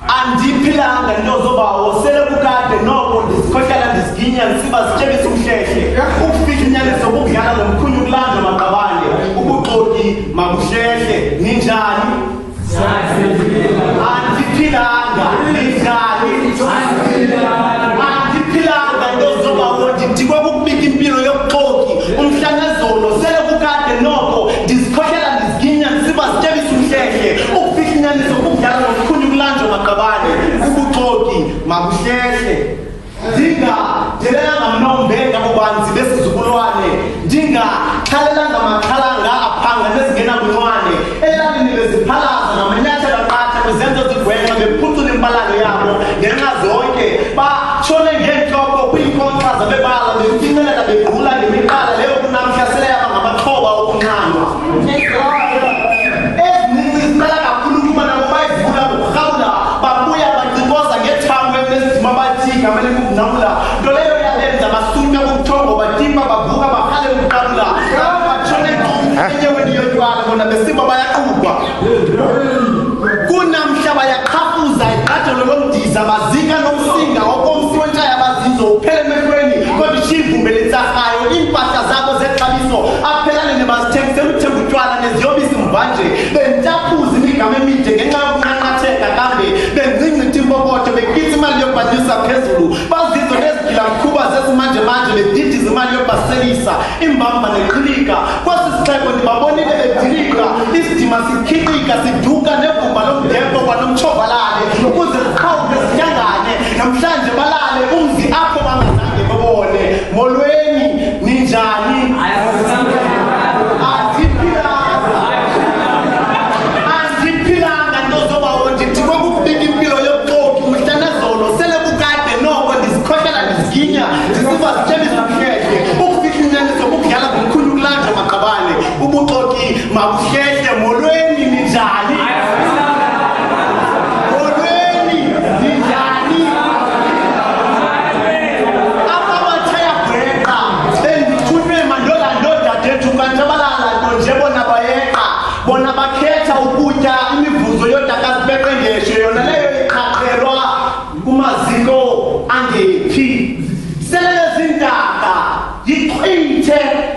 Andiphilanga ndozobawo sele kukade noko ndisikhohlela ndisiginya ndisiba sitshebe simhlehle ukufika inyaniso ukudlala nomkhunyu kulanda maqabane ubuxoki mabuhlehle ninjani andiphilanga ninjani andiphilanga ndozobawo ndidikwa kukubika impilo yobuxoki umhlanezolo sele kukade noko ndisikhohlela ndisiginya ndisiba sitshebe simhlehle ukufika inyaniso ukudlala nomkhunyu kulanda maqabane ubuxoki mabuhlehle dinga delelanga mnombenga kubanzi besizukulwane dinga khalelanga makhalanga aphanga nezingena kunwane elalini beziphalaza namanyathelo aqatha kwizenzo zigwenxa bephucula imbalalo yabo ngenxa zonke batshone ngentloko kwiinkonkxa bebala bemfincelela begqula ngemiqala leyo kunamhlasela yaba ngamaxhoba okunqanwa ezininzi ziqala kakhulu ukuba nabo bayivula ngokurhawula babuya bacingoza ngethambo elinesidima bathi igama elingunamla nto leyo yalenza basutywa kubuthongo batimba bavuka barhale ukuqabula batshone enyeweni yotywala bona besiba bayaqubwa kunamhla bayaqhafuza iqathelo lomdiza bazika nomsinga okomsi wentshaya bazizo uphele emehlweni kodwa ishivumbe lentsarhayo iimpahla zabo zexabiso aphelalene bazithengisela uthenga utywala neziyobisi mvanje bentaphuza imigama emide ngenxa yokunqanqatheka kambe benzincitha impokotho bekitsa imali yokubanyusa phezulu bazizo nezigilamkhuba zesimanje-manje bedidiza imali yokubaselisa imbamba neqhilika kwesi sixeko ndibabonile bedilika isidima sikhilika siduka nevumba lomdembo kwanomtshovalale ukuze ziqhawuke zityangane namhlanje balale umzi apho bangazange bebone molweni ninjani ubuxoki mabuhlehle molweni ninjani molweni ninjani apha bathaya bheqa bendithunywe mandodadethu kantabalala nto nje bona bayeqa bona bakhetha ukutya imivuzo yodakasipeqengeshe yona leyo iqhaqhelwa kumaziko angephi sele zindaka yiqhithe